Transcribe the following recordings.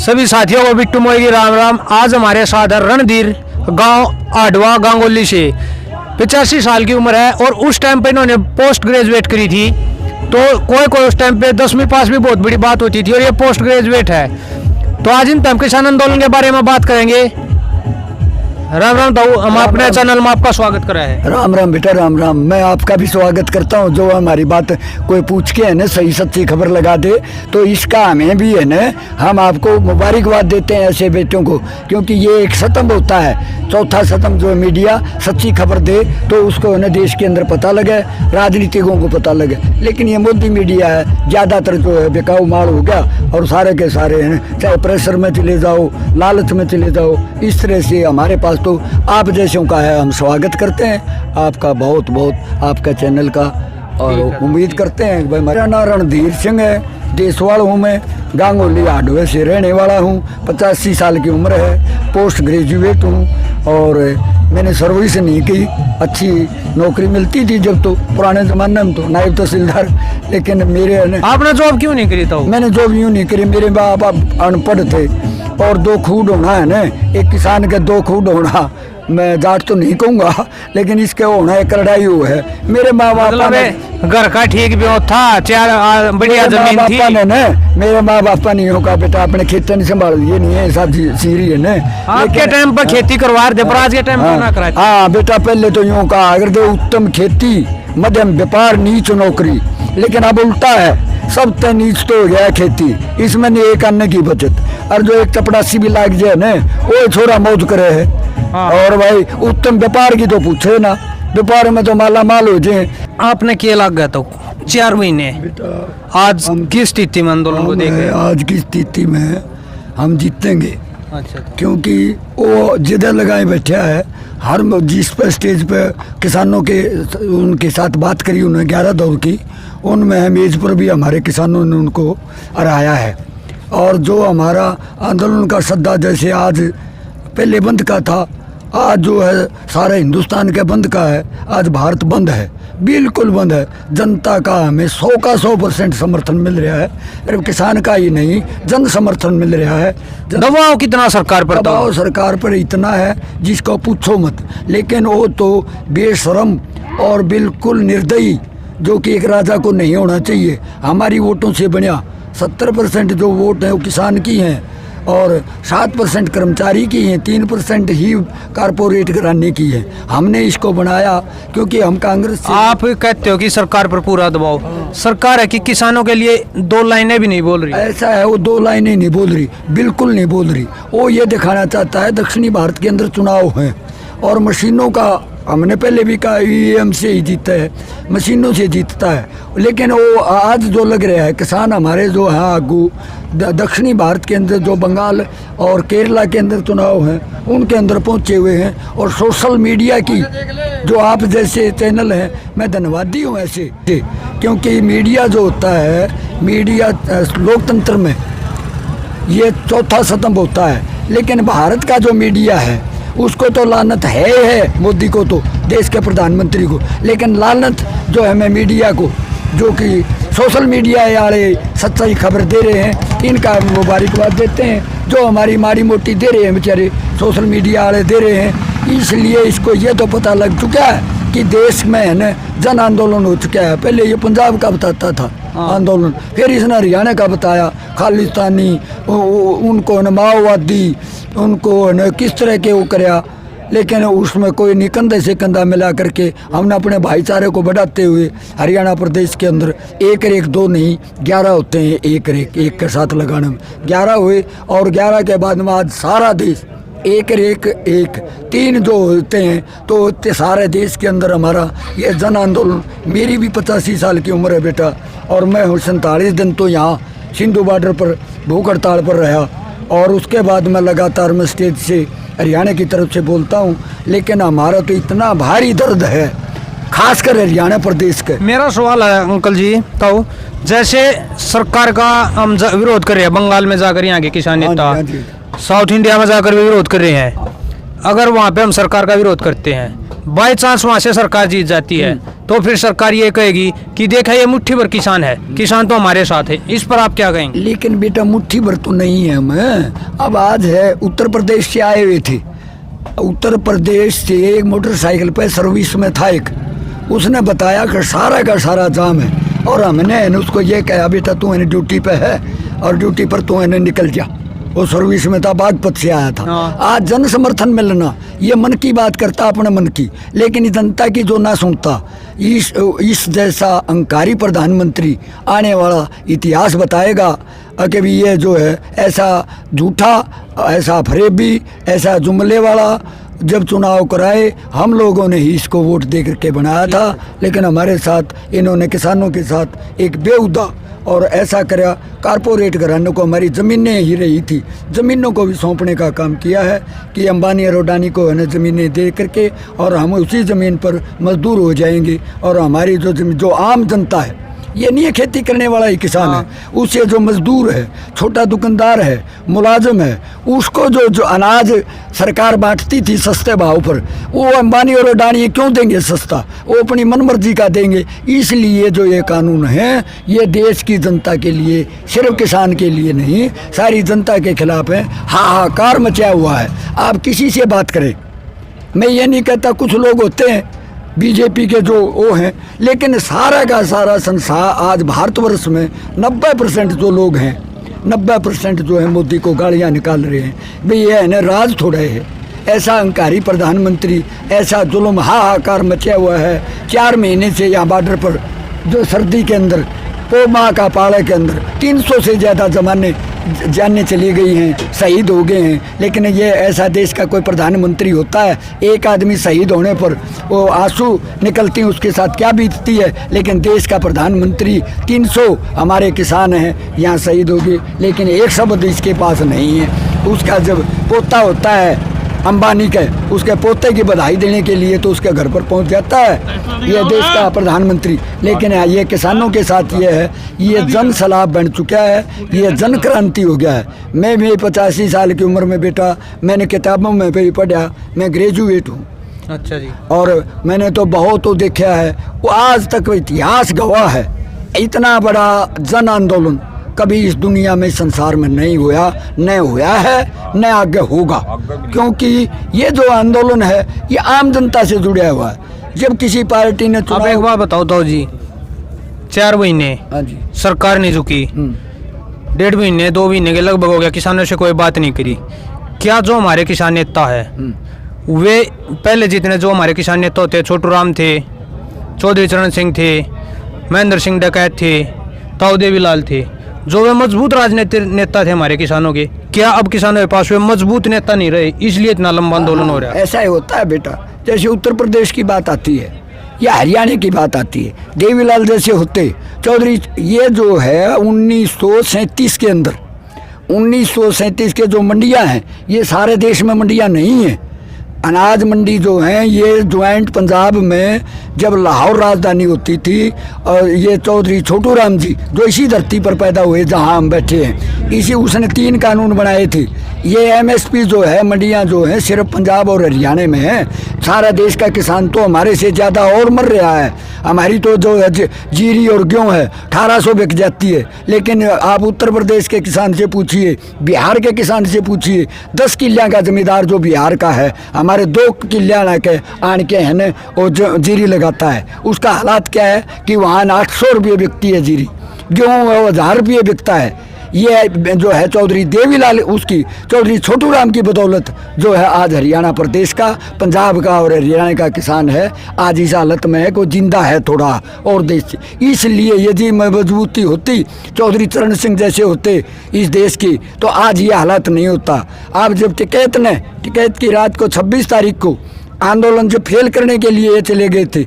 सभी साथियों को बिट्टू मोई की राम राम। आज हमारे साथ है रणधीर, गांव आडवा गांगोली से। 85 साल की उम्र है और उस टाइम पे इन्होंने पोस्ट ग्रेजुएट करी थी। तो कोई उस टाइम पे 10वीं पास भी बहुत बड़ी बात होती थी और ये पोस्ट ग्रेजुएट है। तो आज इन टाइम किसान आंदोलन के बारे में बात करेंगे। राम राम ताऊ, हम अपने चैनल में आपका स्वागत करा है। राम राम बेटा, राम राम। मैं आपका भी स्वागत करता हूँ। जो हमारी बात कोई पूछ के है ना सही सच्ची खबर लगा दे तो इसका हमें भी है ना, हम आपको मुबारकबाद देते हैं ऐसे बेटों को, क्योंकि ये एक स्तंभ होता है, चौथा स्तंभ जो मीडिया सच्ची खबर दे तो उसको है ना देश के अंदर पता लगे, राजनीतिकों को पता लगे। लेकिन ये मोदी मीडिया है ज़्यादातर जो है बेकाऊ माल हो गया और सारे के सारे हैं, चाहे प्रेशर में चले जाओ, लालच में चले जाओ, इस तरह से हमारे पास तो आप जैसों का है। हम स्वागत करते हैं आपका, बहुत बहुत आपका चैनल का, और उम्मीद करते हैं भाई। मेरा नाम रणधीर सिंह है, देसवाल हूँ मैं, गांगोली आडवे से रहने वाला हूँ। 85 साल की उम्र है, पोस्ट ग्रेजुएट हूँ और मैंने सर्विस नहीं की। अच्छी नौकरी मिलती थी जब तो पुराने ज़माने में तो नायब तहसीलदार, लेकिन मेरे आपने जॉब क्यों नहीं करी? तो मैंने जॉब यूँ नहीं करी। मेरे बाप अनपढ़ थे और दो खूड होना है ना, एक किसान के दो खूड होना, मैं जाट तो नहीं कहूँगा लेकिन इसके होना एक लड़ाई हुआ है। मेरे माँ बाप ने घर का ठीक भी था, चार बढ़िया जमीन थी ना, मेरे माँ बापा नहीं होगा बेटा, अपने खेत नहीं संभाल लिए नहीं है, सब सीरी है ना। आपके टाइम पर खेती करवा रहे थे पर आज के टाइम पर ना करा। हाँ बेटा, पहले तो यूँ कहा अगर दे उत्तम खेती, मध्यम व्यापार, नीच नौकरी, लेकिन अब उल्टा है, सब तय नीच तो हो गया खेती। इसमें नहीं एक अन्न की बचत, और जो एक चपड़ासी भी लाग जाए ना वो छोरा मौज करे है। हाँ। और भाई उत्तम व्यापार की तो पूछे ना, व्यापार में तो माला माल हो जाए। आपने क्या लग गया तो 4 महीने, आज किस स्थिति में आंदोलन को देख रहे हैं? आज की स्थिति में हम जीतेंगे। अच्छा। क्योंकि वो जिधर लगाए बैठा है, हर जिस पर स्टेज पे किसानों के उनके साथ बात करी उन्होंने 11 दौर की, उनमें मेज पर भी हमारे किसानों ने उनको हराया है। और जो हमारा आंदोलन का सद्दा जैसे आज पहले बंद का था, आज जो है सारे हिंदुस्तान के बंद का है। आज भारत बंद है, बिल्कुल बंद है। जनता का हमें 100 का 100% समर्थन मिल रहा है, सिर्फ किसान का ही नहीं, जन समर्थन मिल रहा है। दबाव कितना सरकार पर? दबाव सरकार पर इतना है जिसको पूछो मत, लेकिन वो तो बेशरम और बिल्कुल निर्दयी, जो कि एक राजा को नहीं होना चाहिए। हमारी वोटों से बनिया 70% जो वोट हैं वो किसान की हैं और 7% कर्मचारी की हैं, 3% ही कारपोरेट घराने की है। हमने इसको बनाया क्योंकि हम कांग्रेस से। आप कहते हो कि सरकार पर पूरा दबाव, सरकार है कि किसानों के लिए 2 लाइनें भी नहीं बोल रही? ऐसा है, वो 2 लाइनें नहीं बोल रही, बिल्कुल नहीं बोल रही। वो ये दिखाना चाहता है दक्षिणी भारत के अंदर चुनाव हैं और मशीनों का, हमने पहले भी कहा ईवीएम से ही जीता है, मशीनों से जीतता है। लेकिन वो आज जो लग रहा है किसान हमारे जो हैं आगू दक्षिणी भारत के अंदर, जो बंगाल और केरला के अंदर चुनाव हैं उनके अंदर पहुंचे हुए हैं। और सोशल मीडिया की जो आप जैसे चैनल हैं, मैं धन्यवादी हूँ ऐसे, क्योंकि मीडिया जो होता है, मीडिया लोकतंत्र में ये चौथा स्तंभ होता है। लेकिन भारत का जो मीडिया है उसको तो लानत है मोदी को, तो देश के प्रधानमंत्री को। लेकिन लानत जो है मैं मीडिया को, जो कि सोशल मीडिया वाले सच्चाई खबर दे रहे हैं, इनका मुबारकबाद देते हैं। जो हमारी माड़ी मोटी दे रहे हैं बेचारे सोशल मीडिया वाले दे रहे हैं, इसलिए इसको ये तो पता लग चुका है कि देश में है न जन आंदोलन हो चुका है। पहले ये पंजाब का बताता था आंदोलन, फिर इसने हरियाणा का बताया, खालिस्तानी उनको न माओवादी, उनको न किस तरह के वो कराया। लेकिन उसमें कोई नहीं, कंधे से कंधा मिला करके हमने अपने भाईचारे को बढ़ाते हुए हरियाणा प्रदेश के अंदर 1-1-2 नहीं 11 होते हैं, एक के साथ लगाने में 11 हुए। और 11 के बाद में आज सारा देश 1-1-1-3 जो होते हैं, तो सारे देश के अंदर हमारा ये जन आंदोलन। मेरी भी 85 साल की उम्र है बेटा, और मैं 47 दिन तो यहाँ सिंधु बॉर्डर पर भूख हड़ताल पर रहा, और उसके बाद मैं लगातार मैं स्टेज से हरियाणा की तरफ से बोलता हूँ। लेकिन हमारा तो इतना भारी दर्द है, खासकर हरियाणा प्रदेश के। मेरा सवाल है अंकल जी, तो जैसे सरकार का हम विरोध कर रहे हैं, बंगाल में जाकर यहाँ के किसान नेता, साउथ इंडिया में जाकर भी विरोध कर रहे हैं। अगर वहाँ पे हम सरकार का विरोध करते हैं, बाई चांस वहाँ से सरकार जीत जाती है, तो फिर सरकार ये कहेगी कि देखा ये मुट्ठी भर किसान है, किसान तो हमारे साथ है। इस पर आप क्या कहेंगे? लेकिन बेटा मुट्ठी भर तो नहीं है हम। अब आज है उत्तर प्रदेश से आए हुए थे, उत्तर प्रदेश से एक मोटरसाइकिल पे सर्विस में था एक, उसने बताया कि सारा का सारा जाम है, और हमने उसको ये कहा बेटा तू है ड्यूटी पे है और ड्यूटी पर तू है निकल जा। वो सर्विस में था, बागपत से आया था। आज जन समर्थन मिलना ये मन की बात करता अपने मन की, लेकिन जनता की जो ना सुनता। इस जैसा अहंकारी प्रधानमंत्री आने वाला इतिहास बताएगा कि भी ये जो है ऐसा झूठा, ऐसा फरेबी, ऐसा जुमले वाला जब चुनाव कराए हम लोगों ने ही इसको वोट दे करके बनाया था, लेकिन हमारे साथ इन्होंने किसानों के साथ एक बेहुदा और ऐसा करा। कारपोरेट घरानों को हमारी ज़मीनें ही रही थी, ज़मीनों को भी सौंपने का काम किया है कि अंबानी और अडानी को है ना ज़मीनें दे करके, और हम उसी ज़मीन पर मजदूर हो जाएंगे। और हमारी जो आम जनता है, ये नहीं है खेती करने वाला ही किसान है, उससे जो मजदूर है, छोटा दुकानदार है, मुलाजिम है, उसको जो अनाज सरकार बांटती थी सस्ते भाव पर, वो अंबानी और अडानी क्यों देंगे सस्ता? वो अपनी मनमर्जी का देंगे। इसलिए जो ये कानून है ये देश की जनता के लिए, सिर्फ किसान के लिए नहीं, सारी जनता के खिलाफ है। हाहाकार मचा हुआ है। आप किसी से बात करें, मैं ये नहीं कहता, कुछ लोग होते हैं बीजेपी के जो वो हैं, लेकिन सारा का सारा संसार आज भारतवर्ष में 90% जो लोग हैं, 90% जो है मोदी को गालियाँ निकाल रहे हैं। भाई ये है ना राज थोड़ा है, ऐसा अहंकारी प्रधानमंत्री, ऐसा जुल्म हाहाकार मचा हुआ है। 4 महीने से यहाँ बॉर्डर पर जो सर्दी के अंदर पोमा का पाड़े के अंदर 300 से ज़्यादा जानें चली गई हैं, शहीद हो गए हैं। लेकिन ये ऐसा देश का कोई प्रधानमंत्री होता है, एक आदमी शहीद होने पर वो आंसू निकलती हैं, उसके साथ क्या बीतती है। लेकिन देश का प्रधानमंत्री 300 हमारे किसान हैं यहाँ शहीद हो गए, लेकिन एक शब्द इसके पास नहीं है। उसका जब पोता होता है अंबानी के, उसके पोते की बधाई देने के लिए तो उसके घर पर पहुंच जाता है ये देश का प्रधानमंत्री। लेकिन ये किसानों के साथ ये है, ये जन सलाब बन चुका है, ये जन क्रांति हो गया है। मैं भी 85 साल की उम्र में बेटा, मैंने किताबों में भी पढ़ा, मैं ग्रेजुएट हूँ। अच्छा जी। और मैंने तो बहुत तो देखा है, वो आज तक इतिहास गवाह है, इतना बड़ा जन आंदोलन कभी इस दुनिया में, संसार में नहीं हुआ, न हुआ है, न आगे होगा। क्योंकि ये जो आंदोलन है ये आम जनता से जुड़ा हुआ है। जब किसी पार्टी ने अब एक बात बताओ तो जी, 4 महीने हाँ जी सरकार नहीं झुकी, 1.5 महीने 2 महीने के लगभग हो गया, किसानों से कोई बात नहीं करी। क्या जो हमारे किसान नेता है वे पहले जितने जो हमारे किसान नेता होते, छोटू राम थे, चौधरी चरण सिंह थे, महेंद्र सिंह डकैत थे, ताऊ देवीलाल थे, जो वे मजबूत राजनीतिक नेता थे हमारे किसानों के, क्या अब किसानों के पास वे मजबूत नेता नहीं रहे, इसलिए इतना लंबा आंदोलन हो रहा है? ऐसा ही होता है बेटा। जैसे उत्तर प्रदेश की बात आती है या हरियाणा की बात आती है, देवीलाल जैसे होते, चौधरी, ये जो है 1937 के अंदर, 1937 के जो मंडियां हैं, ये सारे देश में मंडियां नहीं हैं। अनाज मंडी जो हैं ये ज्वाइंट पंजाब में जब लाहौर राजधानी होती थी, और ये चौधरी छोटू राम जी जो इसी धरती पर पैदा हुए जहां हम बैठे हैं, इसी उसने 3 कानून बनाए थे। ये एमएसपी जो है मंडियां जो हैं सिर्फ पंजाब और हरियाणा में है। सारा देश का किसान तो हमारे से ज़्यादा और मर रहा है। हमारी तो जो है जीरी और गेहूँ है 1800 बिक जाती है, लेकिन आप उत्तर प्रदेश के किसान से पूछिए, बिहार के किसान से पूछिए, 10 किल्ला का जमींदार जो बिहार का है, हमारे 2 किल्ला ला के आन के है न वो जीरी लगाता है, उसका हालात क्या है कि वहाँ 800 रुपये बिकती है जीरी, गेहूँ 1000 रुपये बिकता है। ये जो है चौधरी देवीलाल, उसकी चौधरी छोटू राम की बदौलत जो है आज हरियाणा प्रदेश का, पंजाब का और हरियाणा का किसान है आज इस हालत में है को जिंदा है थोड़ा और देश से। इसलिए यदि मजबूती होती, चौधरी चरण सिंह जैसे होते इस देश की, तो आज ये हालत नहीं होता। आप जब टिकैत की रात को 26 तारीख को आंदोलन जो फेल करने के लिए चले गए थे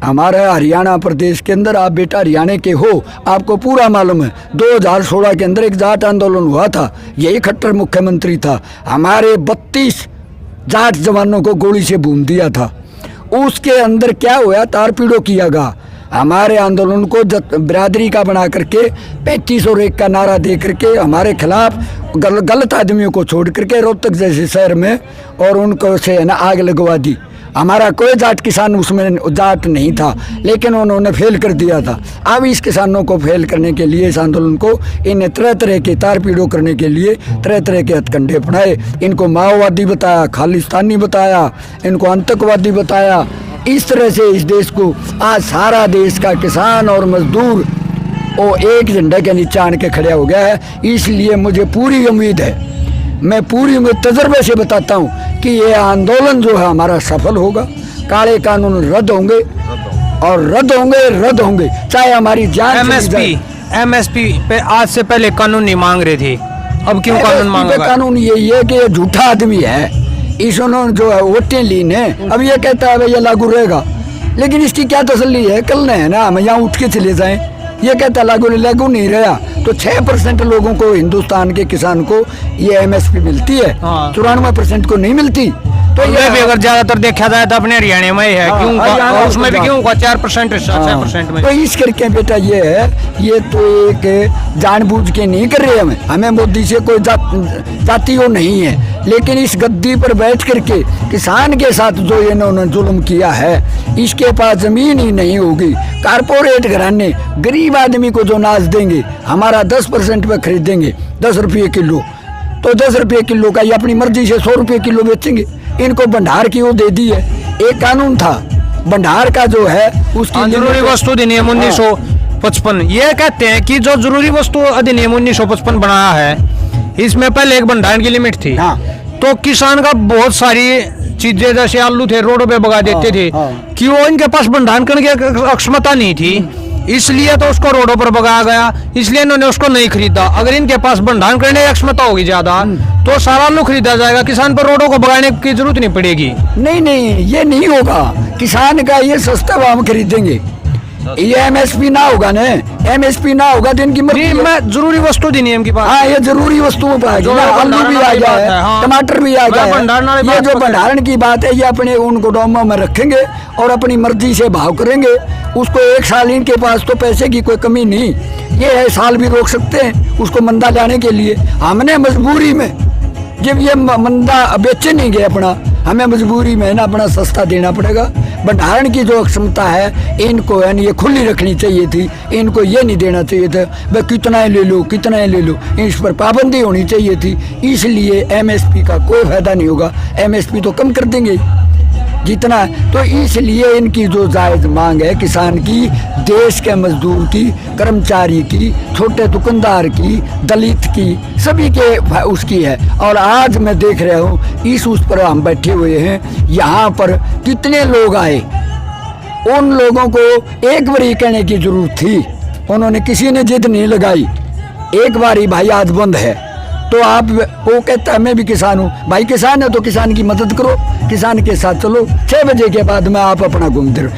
हमारे हरियाणा प्रदेश के अंदर, आप बेटा हरियाणा के हो, आपको पूरा मालूम है 2016 के अंदर एक जाट आंदोलन हुआ था, यही खट्टर मुख्यमंत्री था, हमारे 32 जाट जवानों को गोली से भून दिया था। उसके अंदर क्या हुआ, तारपीड़ो किया गया। हमारे आंदोलन को बिरादरी का बना करके 35 और 1 का नारा दे करके हमारे खिलाफ गलत आदमियों को छोड़ करके रोहतक जैसे शहर में और उनको से है ना आग लगवा दी। हमारा कोई जाट किसान उसमें जाट नहीं था, लेकिन उन्होंने फेल कर दिया था। अब इस किसानों को फेल करने के लिए, इस आंदोलन को, इन्हें तरह तरह के तार पीड़ों करने के लिए तरह तरह के हथकंडे अपनाए। इनको माओवादी बताया, खालिस्तानी बताया, इनको आतंकवादी बताया। इस तरह से इस देश को आज सारा देश का किसान और मजदूर वो एक झंडे के नीचे आन के खड़ा हो गया है। इसलिए मुझे पूरी उम्मीद है, मैं पूरी उम्मीद तजर्बे से बताता हूँ कि ये आंदोलन जो है हमारा सफल होगा। काले कानून रद्द होंगे और रद्द होंगे चाहे हमारी जान चली जाए। एमएसपी पे आज से पहले कानून नहीं मांग रहे थे, अब क्यों कानून मांगा? कानून यही है कि ये झूठा आदमी है, इसने जो है वोटें ली ने, अब ये कहता है ये लागू रहेगा, लेकिन इसकी क्या तसल्ली है? कल ने है ना हम यहाँ उठ के चले जाएं, ये कहता लागू नहीं रहा। तो 6% लोगों को, हिंदुस्तान के किसान को ये एमएसपी मिलती है, 94% को नहीं मिलती। तो ये भी अगर ज्यादातर देखा जाए तो अपने हरियाणा में है, क्यों उसमें भी क्यों 4% 6% में? तो इस करके बेटा ये है, ये तो एक जानबूझ के नहीं कर रहे हमें मोदी से कोई जाति वो नहीं है, लेकिन इस गद्दी पर बैठ करके किसान के साथ जो इन्होंने जुल्म किया है, इसके पास जमीन ही नहीं होगी। कारपोरेट घराने गरीब आदमी को जो नाच देंगे, हमारा 10% पे खरीदेंगे 10 रुपये किलो, तो 10 रुपये किलो का ये अपनी मर्जी से 100 रुपये किलो बेचेंगे। इनको भंडार की वो दे दी है। एक कानून था भंडार का जो है उसकी जरूरी वस्तु अधिनियम 1955, ये कहते हैं कि जो जरूरी वस्तु अधिनियम 1955 बनाया है, इसमें पहले एक भंडारण की लिमिट थी। तो किसान का बहुत सारी चीजें जैसे आलू थे रोडों पे बगा देते थे, कि वो इनके पास भंडारण करने की अक्षमता नहीं थी, इसलिए तो उसको रोडों पर बगाया गया, इसलिए इन्होंने उसको नहीं खरीदा। अगर इनके पास भंडारण करने की क्षमता होगी ज्यादा तो सारा आलू खरीदा जाएगा, किसान पर रोडों को बगाने की जरूरत नहीं पड़ेगी। नहीं, ये नहीं होगा। किसान का ये सस्ता हम खरीदेंगे, ये एमएसपी ना होगा ना, एमएसपी ना होगा तो इनकी मर्जी। मैं जरूरी वस्तु अधिनियम की बात, हाँ, ये जरूरी वस्तुओं पर आलू भी आ गया है, टमाटर भी आ गया है। ये जो भंडारण की बात है, ये अपने उन गोदामों में रखेंगे और अपनी मर्जी से भाव करेंगे। उसको 1 साल इनके पास तो पैसे की कोई कमी नहीं, ये है साल भी रोक सकते हैं उसको मंदा लाने के लिए। हमने मजबूरी में जब ये मंदा बेचे नहीं गए अपना, हमें मजबूरी में ना अपना सस्ता देना पड़ेगा। भंडारण की जो क्षमता है इनको है ये खुली रखनी चाहिए थी, इनको ये नहीं देना चाहिए था भाई कितना ही ले लो, कितना ही ले लो, इस पर पाबंदी होनी चाहिए थी। इसलिए एमएसपी का कोई फायदा नहीं होगा, एमएसपी तो कम कर देंगे जितना। तो इसलिए इनकी जो जायज़ मांग है किसान की, देश के मजदूर की, कर्मचारी की, छोटे दुकानदार की, दलित की, सभी के उसकी है। और आज मैं देख रहा हूँ इस उस पर हम बैठे हुए हैं, यहाँ पर कितने लोग आए, उन लोगों को एक बार ही कहने की जरूरत थी, उन्होंने किसी ने जिद नहीं लगाई। एक बार ही भाई आज बंद है, तो आप, वो कहता है मैं भी किसान हूँ, भाई किसान है तो किसान की मदद करो, किसान के साथ चलो, 6 बजे के बाद में आप अपना घूमते रहो।